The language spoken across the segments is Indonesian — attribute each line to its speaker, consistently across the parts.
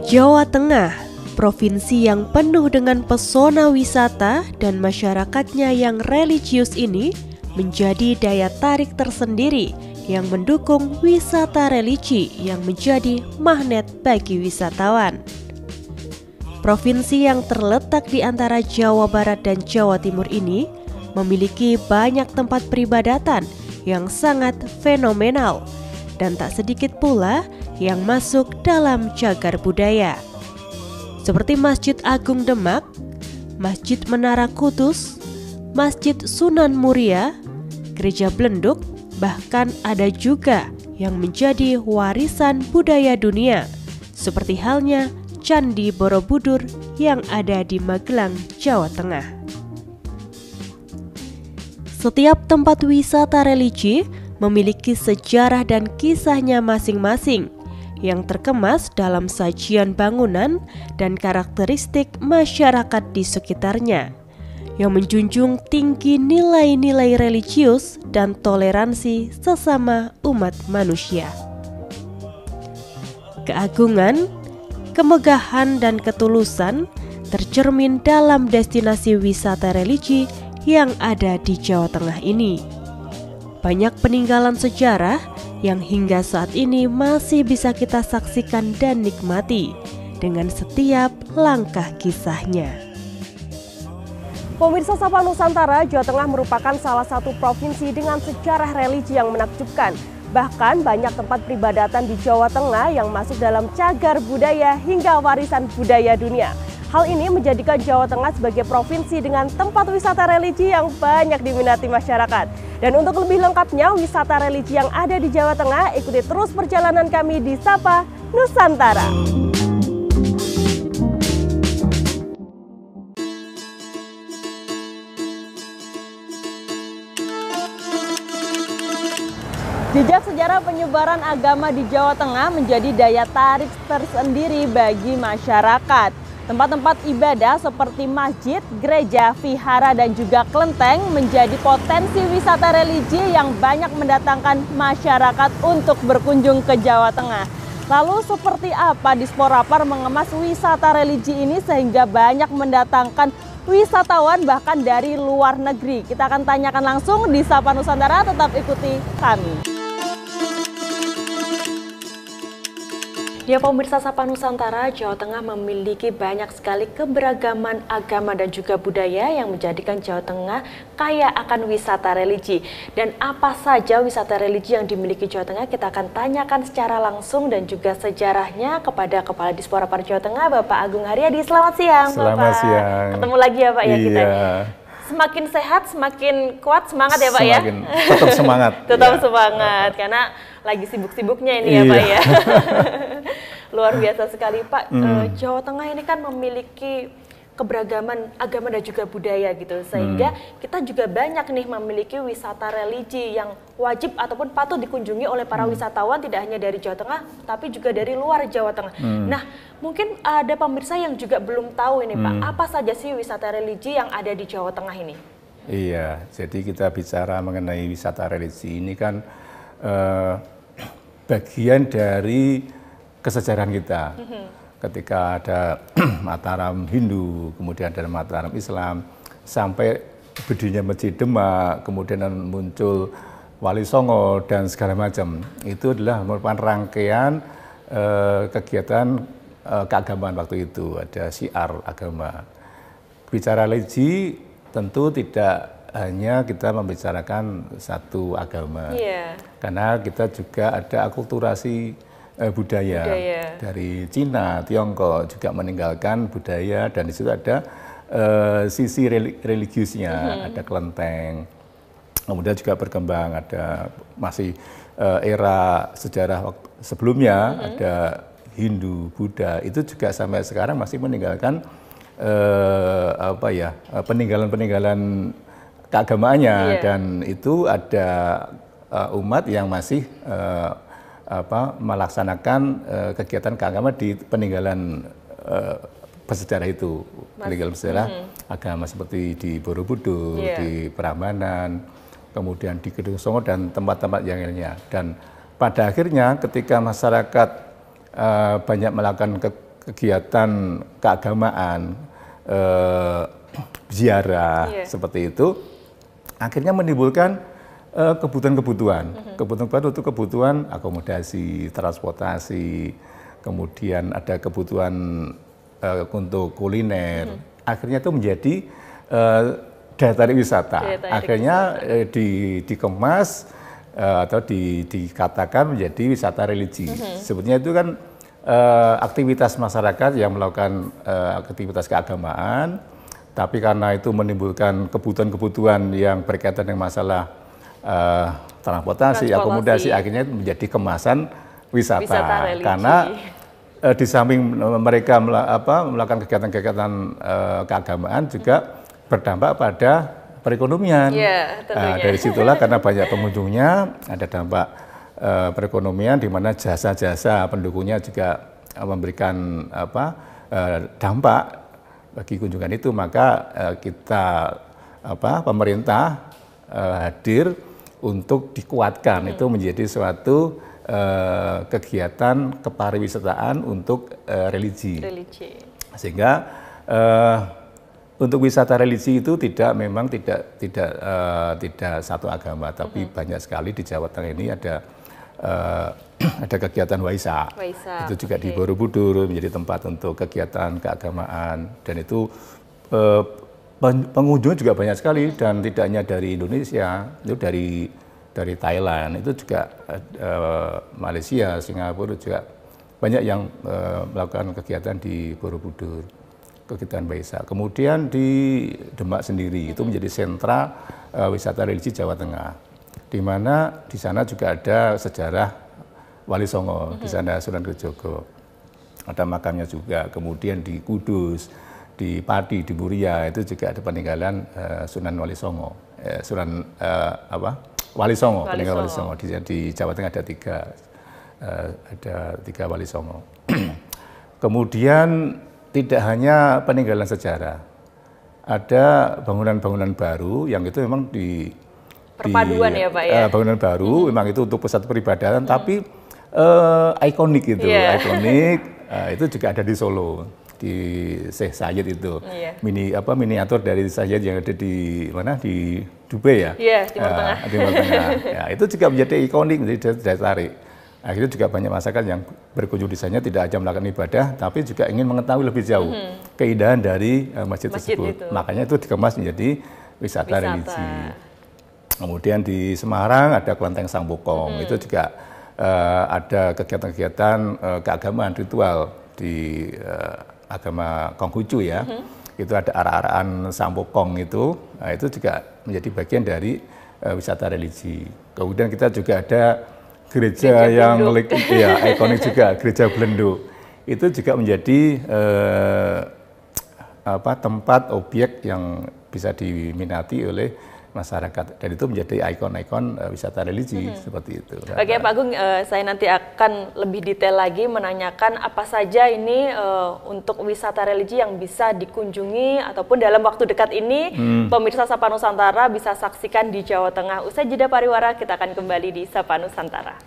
Speaker 1: Jawa Tengah, provinsi yang penuh dengan pesona wisata dan masyarakatnya yang religius ini menjadi daya tarik tersendiri yang mendukung wisata religi yang menjadi magnet bagi wisatawan. Provinsi yang terletak di antara Jawa Barat dan Jawa Timur ini memiliki banyak tempat peribadatan yang sangat fenomenal dan tak sedikit pula yang masuk dalam cagar budaya. Seperti Masjid Agung Demak, Masjid Menara Kudus, Masjid Sunan Muria, Gereja Blenduk, bahkan ada juga yang menjadi warisan budaya dunia, seperti halnya Candi Borobudur yang ada di Magelang, Jawa Tengah. Setiap tempat wisata religi memiliki sejarah dan kisahnya masing-masing yang terkemas dalam sajian bangunan dan karakteristik masyarakat di sekitarnya yang menjunjung tinggi nilai-nilai religius dan toleransi sesama umat manusia. Keagungan, kemegahan, dan ketulusan tercermin dalam destinasi wisata religi yang ada di Jawa Tengah ini. Banyak peninggalan sejarah yang hingga saat ini masih bisa kita saksikan dan nikmati dengan setiap langkah kisahnya.
Speaker 2: Pemirsa Sapa Nusantara, Jawa Tengah merupakan salah satu provinsi dengan sejarah religi yang menakjubkan. Bahkan banyak tempat peribadatan di Jawa Tengah yang masuk dalam cagar budaya hingga warisan budaya dunia. Hal ini menjadikan Jawa Tengah sebagai provinsi dengan tempat wisata religi yang banyak diminati masyarakat. Dan untuk lebih lengkapnya wisata religi yang ada di Jawa Tengah, ikuti terus perjalanan kami di Sapa Nusantara. Jejak sejarah penyebaran agama di Jawa Tengah menjadi daya tarik tersendiri bagi masyarakat. Tempat-tempat ibadah seperti masjid, gereja, vihara, dan juga kelenteng menjadi potensi wisata religi yang banyak mendatangkan masyarakat untuk berkunjung ke Jawa Tengah. Lalu seperti apa Disporapar mengemas wisata religi ini sehingga banyak mendatangkan wisatawan bahkan dari luar negeri? Kita akan tanyakan langsung di Sapa Nusantara, tetap ikuti kami. Ya pemirsa Sapa Nusantara, Jawa Tengah memiliki banyak sekali keberagaman agama dan juga budaya yang menjadikan Jawa Tengah kaya akan wisata religi. Dan apa saja wisata religi yang dimiliki Jawa Tengah kita akan tanyakan secara langsung dan juga sejarahnya kepada Kepala Disporapar Jawa Tengah, Bapak Agung Haryadi. Selamat siang, Bapak.
Speaker 3: Selamat siang.
Speaker 2: Ketemu lagi ya Pak ya kita.
Speaker 3: Iya.
Speaker 2: Semakin sehat, semakin kuat, semangat ya Pak ya?
Speaker 3: Tetap semangat.
Speaker 2: Tetap semangat, karena lagi sibuk-sibuknya ini ya Pak ya. Luar biasa sekali Pak. Jawa Tengah ini kan memiliki keberagaman agama dan juga budaya gitu, sehingga kita juga banyak nih memiliki wisata religi yang wajib ataupun patut dikunjungi oleh para wisatawan, tidak hanya dari Jawa Tengah tapi juga dari luar Jawa Tengah. Nah, mungkin ada pemirsa yang juga belum tahu ini Pak, apa saja sih wisata religi yang ada di Jawa Tengah ini?
Speaker 3: Iya, jadi kita bicara mengenai wisata religi ini kan bagian dari kesejarahan kita. Ketika ada Mataram Hindu, kemudian ada Mataram Islam, sampai berdirinya Masjid Demak, kemudian muncul Wali Songo dan segala macam. Itu adalah merupakan rangkaian kegiatan keagamaan waktu itu, ada syiar agama. Bicara religi tentu tidak hanya kita membicarakan satu agama, karena kita juga ada akulturasi budaya dari Cina, Tiongkok juga meninggalkan budaya, dan di situ ada sisi religiusnya, ada kelenteng, kemudian juga berkembang, ada masih era sejarah sebelumnya ada Hindu, Buddha, itu juga sampai sekarang masih meninggalkan peninggalan-peninggalan keagamaannya, dan itu ada umat yang masih melaksanakan kegiatan keagamaan di peninggalan bersejarah itu, peninggalan bersejarah agama seperti di Borobudur, di Prambanan, kemudian di Gedung Songo dan tempat-tempat yang lainnya. Dan pada akhirnya ketika masyarakat banyak melakukan kegiatan keagamaan, ziarah seperti itu, akhirnya menimbulkan kebutuhan-kebutuhan untuk kebutuhan akomodasi, transportasi, kemudian ada kebutuhan untuk kuliner. Akhirnya itu menjadi daya tarik wisata. Akhirnya dikemas atau dikatakan menjadi wisata religi. Sebetulnya itu kan aktivitas masyarakat yang melakukan aktivitas keagamaan, tapi karena itu menimbulkan kebutuhan-kebutuhan yang berkaitan dengan masalah transportasi, akomodasi, akhirnya menjadi kemasan wisata. Karena di samping mereka melakukan kegiatan-kegiatan keagamaan juga berdampak pada perekonomian. Dari situlah karena banyak pengunjungnya ada dampak perekonomian, di mana jasa-jasa pendukungnya juga memberikan dampak bagi kunjungan itu. Maka kita pemerintah hadir untuk dikuatkan itu menjadi suatu kegiatan kepariwisataan untuk religi. Sehingga untuk wisata religi itu memang tidak satu agama, tapi banyak sekali di Jawa Tengah ini ada kegiatan Waisak. Itu juga di Borobudur menjadi tempat untuk kegiatan keagamaan, dan itu pengunjung juga banyak sekali, dan tidak hanya dari Indonesia, itu dari Thailand, itu juga Malaysia, Singapura juga banyak yang melakukan kegiatan di Borobudur, kegiatan Waisak. Kemudian di Demak sendiri itu menjadi sentra wisata religi Jawa Tengah, di mana di sana juga ada sejarah Wali Songo, di sana Sunan Kalijogo, ada makamnya juga. Kemudian di Kudus, di Pati, di Muria itu juga ada peninggalan Sunan Wali Songo, Wali Songo, peninggalan Wali Songo. Di Jawa Tengah ada tiga Wali Songo. Kemudian tidak hanya peninggalan sejarah, ada bangunan-bangunan baru yang itu memang
Speaker 2: perpaduan ya Pak ya.
Speaker 3: Bangunan baru memang itu untuk pusat peribadatan, tapi ikonik itu, ikonik itu juga ada di Solo, di Syekh Sayyid itu, miniatur dari Sayyid yang ada di mana, di Dubai ya,
Speaker 2: Timur Tengah.
Speaker 3: Timur Tengah. Ya, itu juga menjadi ikonik, menjadi daya tarik. Akhirnya juga banyak masyarakat yang berkunjung di sana tidak hanya melakukan ibadah, tapi juga ingin mengetahui lebih jauh keindahan dari masjid tersebut. Makanya itu dikemas menjadi wisata religi. Kemudian di Semarang ada Kelenteng Sampokong, itu juga ada kegiatan-kegiatan keagamaan ritual di agama Konghucu ya. Itu ada arak-arakan Sampokong itu juga menjadi bagian dari wisata religi. Kemudian kita juga ada gereja yang ikonik juga, Gereja Belendo. Itu juga menjadi tempat objek yang bisa diminati oleh masyarakat, dan itu menjadi ikon-ikon wisata religi seperti itu.
Speaker 2: Oke Pak Agung, saya nanti akan lebih detail lagi menanyakan apa saja ini untuk wisata religi yang bisa dikunjungi ataupun dalam waktu dekat ini pemirsa Sapa Nusantara bisa saksikan di Jawa Tengah. Usai jeda pariwara, kita akan kembali di Sapa Nusantara.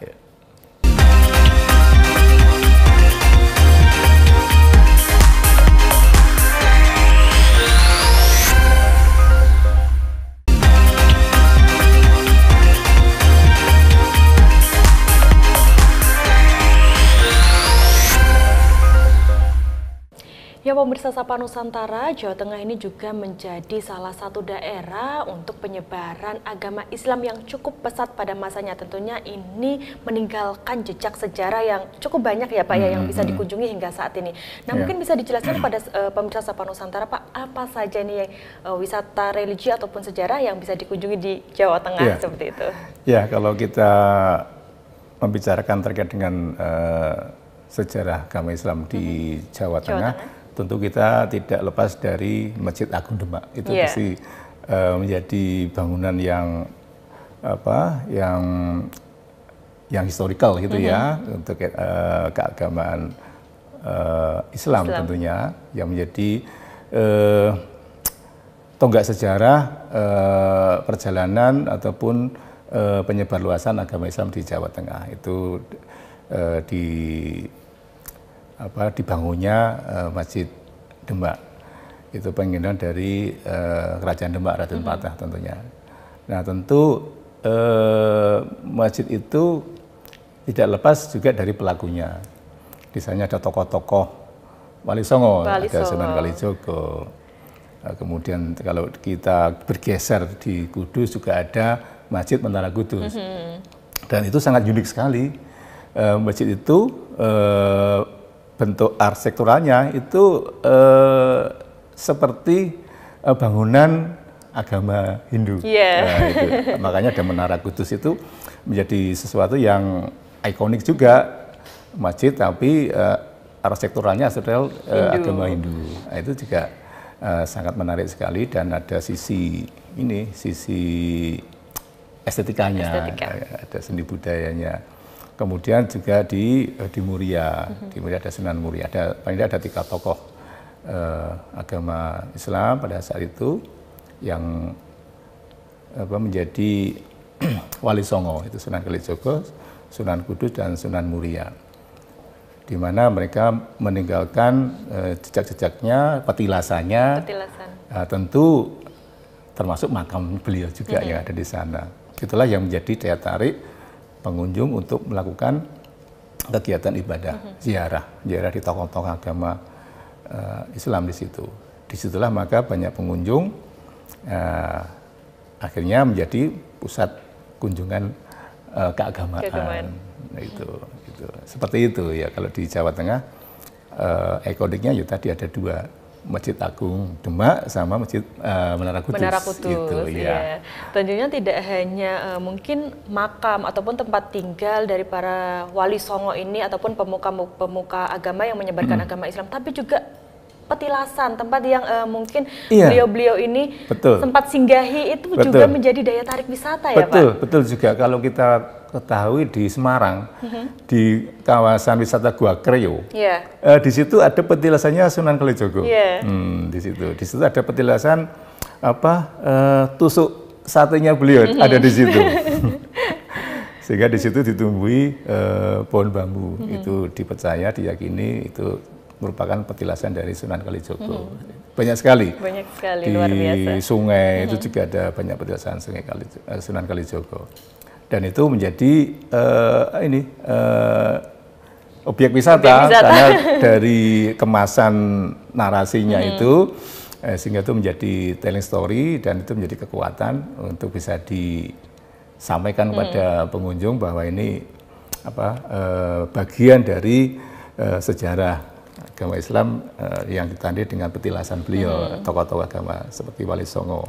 Speaker 2: Ya pemirsa Sapa Nusantara, Jawa Tengah ini juga menjadi salah satu daerah untuk penyebaran agama Islam yang cukup pesat pada masanya. Tentunya ini meninggalkan jejak sejarah yang cukup banyak ya Pak ya, yang bisa dikunjungi hingga saat ini. Nah mungkin bisa dijelaskan pada pemirsa Sapa Nusantara Pak, apa saja nih wisata religi ataupun sejarah yang bisa dikunjungi di Jawa Tengah seperti itu? Ya, kalau kita membicarakan terkait dengan sejarah agama Islam di Jawa Tengah, tentu kita tidak lepas dari Masjid Agung Demak. Itu pasti menjadi bangunan yang historikal gitu ya, untuk keagamaan Islam tentunya, yang menjadi tonggak sejarah perjalanan ataupun penyebarluasan agama Islam di Jawa Tengah. Itu
Speaker 3: dibangunnya Masjid Demak. Itu penginginan dari Kerajaan Demak Raden Patah tentunya. Nah tentu masjid itu tidak lepas juga dari pelakunya. Di sana ada tokoh-tokoh Wali Songo, ada Sunan Kalijogo. Kemudian kalau kita bergeser di Kudus juga ada Masjid Menara Kudus. Dan itu sangat unik sekali. Masjid itu bentuk arsitekturalnya itu seperti bangunan agama Hindu. Nah, itu. Makanya ada Menara Kudus itu menjadi sesuatu yang ikonik juga, masjid tapi arsitekturalnya adalah agama Hindu. Nah, itu juga sangat menarik sekali dan ada sisi estetikanya, ada seni budayanya. Kemudian juga di Muria, di Muria ada Sunan Muria, paling tidak ada 3 tokoh agama Islam pada saat itu yang menjadi Wali Songo, itu Sunan Kalijogo, Sunan Kudus dan Sunan Muria, di mana mereka meninggalkan jejak-jejaknya, petilasannya, tentu termasuk makam beliau juga yang ada di sana. Itulah yang menjadi daya tarik pengunjung untuk melakukan kegiatan ibadah, ziarah di tokoh-tokoh agama Islam di situ. Disitulah maka banyak pengunjung, akhirnya menjadi pusat kunjungan keagamaan. Nah, itu seperti itu ya. Kalau di Jawa Tengah ikoniknya ya tadi ada 2, Masjid Agung Demak sama Masjid Menara Kudus. Gitu, ya.
Speaker 2: Tentunya tidak hanya mungkin makam ataupun tempat tinggal dari para wali songo ini ataupun pemuka agama yang menyebarkan agama Islam, tapi juga petilasan, tempat yang mungkin beliau-beliau ini sempat singgahi, itu juga menjadi daya tarik wisata ya Pak?
Speaker 3: Betul juga. Kalau kita ketahui di Semarang, di kawasan wisata Gua Kreo, di situ ada petilasannya Sunan Kalijogo. Di situ ada petilasan tusuk satenya beliau ada di situ. Sehingga di situ ditumbuhi pohon bambu. Itu dipercaya, diyakini itu merupakan petilasan dari Sunan Kalijogo. Banyak sekali.
Speaker 2: Luar biasa.
Speaker 3: Di sungai itu juga ada banyak petilasan Sunan Kalijogo. Dan itu menjadi objek wisata karena dari kemasan narasinya itu sehingga itu menjadi telling story dan itu menjadi kekuatan untuk bisa disampaikan kepada pengunjung bahwa ini bagian dari sejarah agama Islam yang ditandai dengan petilasan beliau, tokoh-tokoh agama seperti Wali Songo,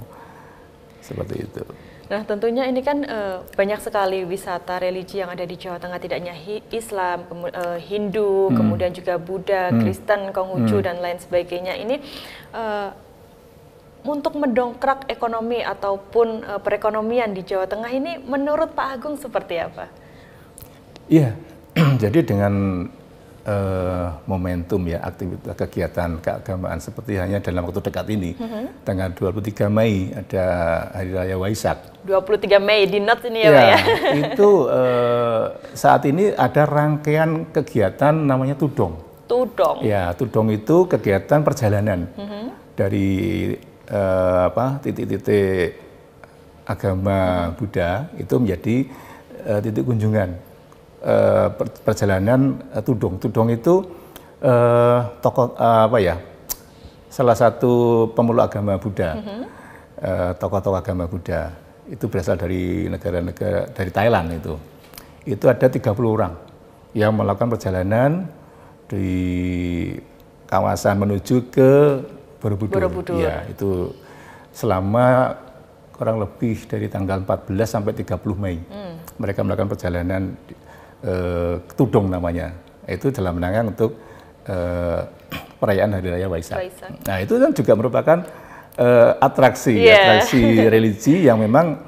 Speaker 3: seperti itu.
Speaker 2: Nah tentunya ini kan banyak sekali wisata religi yang ada di Jawa Tengah, tidak hanya Islam, Hindu, kemudian juga Buddha, Kristen, Konghucu, dan lain sebagainya. Ini untuk mendongkrak ekonomi ataupun perekonomian di Jawa Tengah ini menurut Pak Agung seperti apa? Iya,
Speaker 3: jadi dengan momentum ya aktivitas kegiatan keagamaan seperti hanya dalam waktu dekat ini, tanggal 23 Mei ada Hari Raya Waisak.
Speaker 2: 23 Mei di note ini ya Pak ya?
Speaker 3: Itu saat ini ada rangkaian kegiatan namanya Tudong.
Speaker 2: Tudong?
Speaker 3: Ya, Tudong itu kegiatan perjalanan dari titik-titik agama Buddha itu menjadi titik kunjungan. Perjalanan Tudong. Tudong itu salah satu pemeluk agama Buddha, tokoh-tokoh agama Buddha itu berasal dari negara-negara dari Thailand itu. Itu ada 30 orang yang melakukan perjalanan di kawasan menuju ke Borobudur. Ya, itu selama kurang lebih dari tanggal 14 sampai 30 Mei. Mereka melakukan perjalanan Tudong namanya, itu dalam rangka untuk perayaan Hari Raya Waisak. Nah itu kan juga merupakan atraksi religi yang memang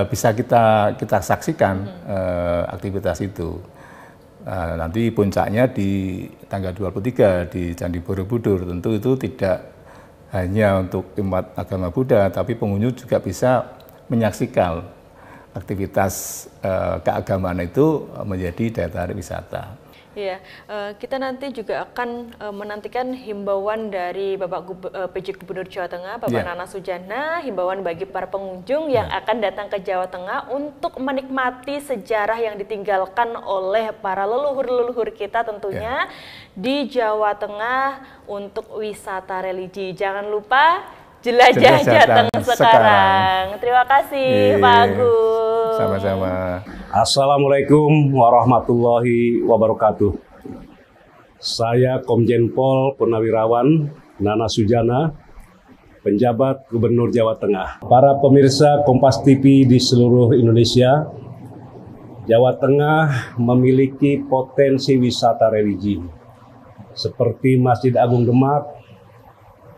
Speaker 3: bisa kita saksikan aktivitas itu. Nanti puncaknya di tanggal 23 di Candi Borobudur, tentu itu tidak hanya untuk umat agama Buddha, tapi pengunjung juga bisa menyaksikan aktivitas keagamaan itu menjadi daya tarik wisata.
Speaker 2: Iya, kita nanti juga akan menantikan himbauan dari Bapak PJ Gubernur Jawa Tengah, Bapak Nana Sujana, himbauan bagi para pengunjung yang akan datang ke Jawa Tengah untuk menikmati sejarah yang ditinggalkan oleh para leluhur-leluhur kita tentunya di Jawa Tengah untuk wisata religi. Jangan lupa jelajah Jateng sekarang. Terima kasih Pak Agung.
Speaker 3: Sama-sama.
Speaker 4: Assalamualaikum warahmatullahi wabarakatuh. Saya Komjen Pol Purnawirawan Nana Sujana, penjabat Gubernur Jawa Tengah. Para pemirsa Kompas TV di seluruh Indonesia, Jawa Tengah memiliki potensi wisata religi seperti Masjid Agung Demak,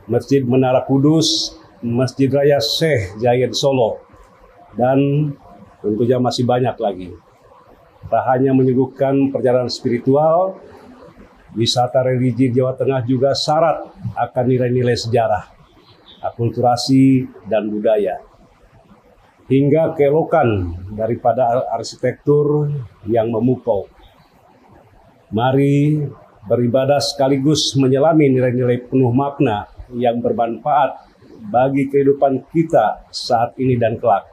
Speaker 4: Masjid Menara Kudus, Masjid Raya Syekh Zayed Solo, dan tentunya masih banyak lagi. Tak hanya menyuguhkan perjalanan spiritual, wisata religi Jawa Tengah juga syarat akan nilai-nilai sejarah, akulturasi, dan budaya. Hingga keelokan daripada arsitektur yang memukau. Mari beribadah sekaligus menyelami nilai-nilai penuh makna yang bermanfaat bagi kehidupan kita saat ini dan kelak.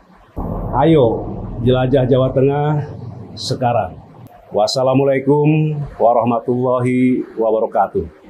Speaker 4: Ayo jelajah Jawa Tengah sekarang. Wassalamualaikum warahmatullahi wabarakatuh.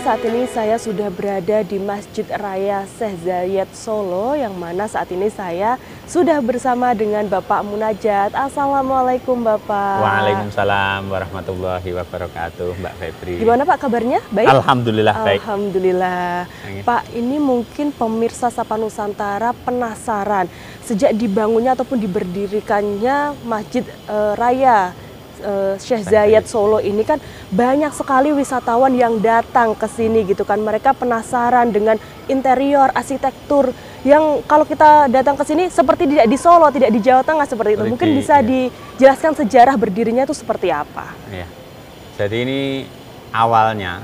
Speaker 2: Saat ini saya sudah berada di Masjid Raya Syekh Zayed Solo, yang mana saat ini saya sudah bersama dengan Bapak Munajat. Assalamualaikum Bapak.
Speaker 5: Waalaikumsalam warahmatullahi wabarakatuh, Mbak Febri.
Speaker 2: Gimana Pak kabarnya? Baik?
Speaker 5: Alhamdulillah baik.
Speaker 2: Alhamdulillah. Pak, ini mungkin pemirsa Sapa Nusantara penasaran sejak dibangunnya ataupun diberdirikannya Masjid Raya Syekh Zayed Solo ini kan banyak sekali wisatawan yang datang ke sini gitu kan. Mereka penasaran dengan interior, arsitektur yang kalau kita datang ke sini seperti tidak di Solo, tidak di Jawa Tengah seperti itu. Mungkin bisa dijelaskan sejarah berdirinya itu seperti apa?
Speaker 5: Ya. Jadi ini awalnya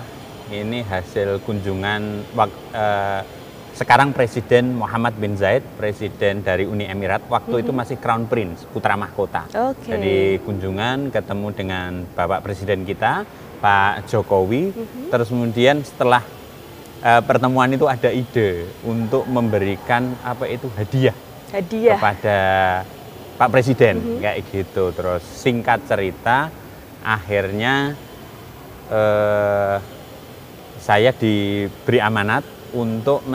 Speaker 5: ini hasil kunjungan sekarang Presiden Muhammad bin Zayed, Presiden dari Uni Emirat, waktu itu masih Crown Prince, putra mahkota. Jadi kunjungan ketemu dengan Bapak Presiden kita, Pak Jokowi, terus kemudian setelah pertemuan itu ada ide untuk memberikan hadiah kepada Pak Presiden, kayak gitu. Terus singkat cerita, akhirnya saya diberi amanat untuk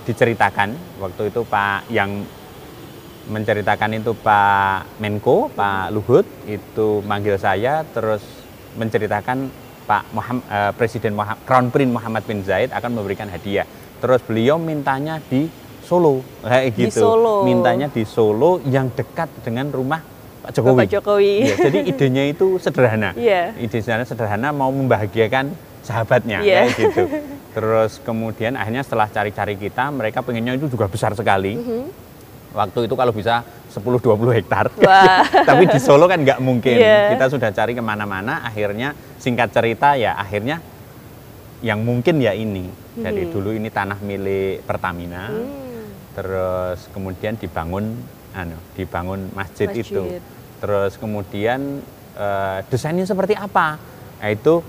Speaker 5: diceritakan, waktu itu Pak yang menceritakan itu Pak Menko, Pak Luhut, itu manggil saya, terus menceritakan Pak Presiden Crown Prince Muhammad bin Zayed akan memberikan hadiah. Terus beliau mintanya di Solo, kayak gitu. Mintanya di Solo yang dekat dengan rumah Pak Jokowi.
Speaker 2: Bapak Jokowi.
Speaker 5: Ya, jadi idenya itu sederhana. Idenya sederhana, mau membahagiakan sahabatnya, kayak gitu. Terus kemudian akhirnya setelah cari-cari kita, mereka pengennya itu juga besar sekali. Waktu itu kalau bisa 10-20 hektar. Tapi di Solo kan nggak mungkin. Kita sudah cari kemana-mana, akhirnya singkat cerita ya akhirnya yang mungkin ya ini. Jadi dulu ini tanah milik Pertamina. Terus kemudian dibangun masjid itu. Terus kemudian desainnya seperti apa? Nah, itu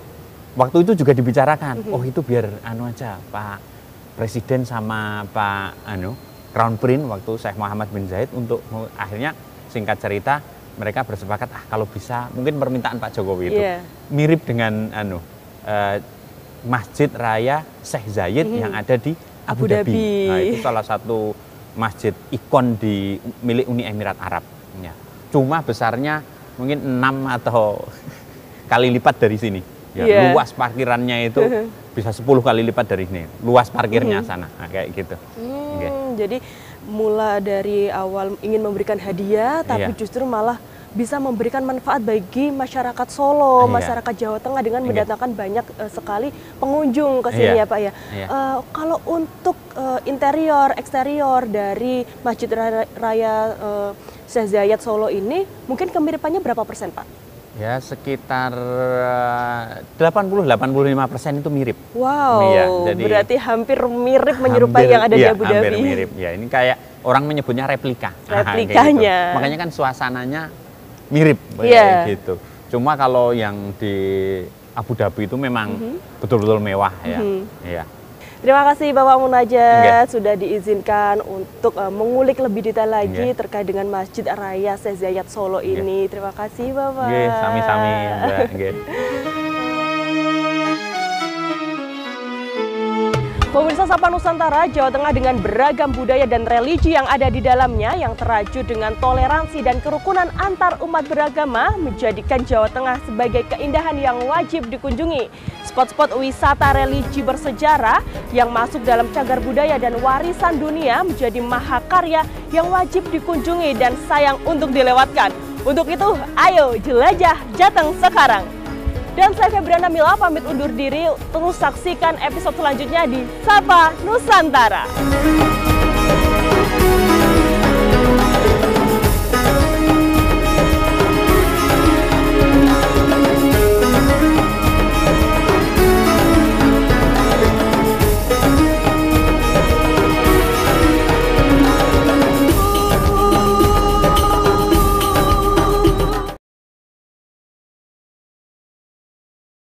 Speaker 5: waktu itu juga dibicarakan. Oh, itu biar aja Pak Presiden sama Pak Crown Prince waktu Syekh Muhammad bin Zayed, untuk akhirnya singkat cerita mereka bersepakat kalau bisa mungkin permintaan Pak Jokowi itu mirip dengan Masjid Raya Syekh Zayed yang ada di Abu Dhabi. Nah, itu salah satu masjid ikon milik Uni Emirat Arab. Ya. Cuma besarnya mungkin 6 atau kali lipat dari sini. Ya, luas parkirannya itu bisa 10 kali lipat dari sini. Luas parkirnya sana, nah, kayak gitu.
Speaker 2: Jadi mulai dari awal ingin memberikan hadiah, tapi justru malah bisa memberikan manfaat bagi masyarakat Solo, masyarakat Jawa Tengah dengan mendatangkan banyak sekali pengunjung ke sini ya Pak ya. Kalau untuk interior, eksterior dari Masjid Raya Syekh Zayed Solo ini, mungkin kemiripannya berapa persen Pak?
Speaker 5: Ya sekitar 80-85% itu mirip.
Speaker 2: Wow, jadi berarti hampir mirip menyerupai yang ada di Abu Dhabi.
Speaker 5: Hampir mirip, ya ini kayak orang menyebutnya replika.
Speaker 2: Replikanya.
Speaker 5: Gitu. Makanya kan suasananya mirip gitu. Cuma kalau yang di Abu Dhabi itu memang betul-betul mewah ya.
Speaker 2: Terima kasih Bapak Munajat sudah diizinkan untuk mengulik lebih detail lagi terkait dengan Masjid Raya Syekh Zayed Solo ini. Terima kasih Bapak.
Speaker 5: Sami-sami.
Speaker 2: Pemirsa Sapa Nusantara, Jawa Tengah dengan beragam budaya dan religi yang ada di dalamnya yang teraju dengan toleransi dan kerukunan antar umat beragama menjadikan Jawa Tengah sebagai keindahan yang wajib dikunjungi. Spot-spot wisata religi bersejarah yang masuk dalam cagar budaya dan warisan dunia menjadi mahakarya yang wajib dikunjungi dan sayang untuk dilewatkan. Untuk itu, ayo jelajah Jateng sekarang. Dan saya Febriana Mila pamit undur diri, terus saksikan episode selanjutnya di Sapa Nusantara.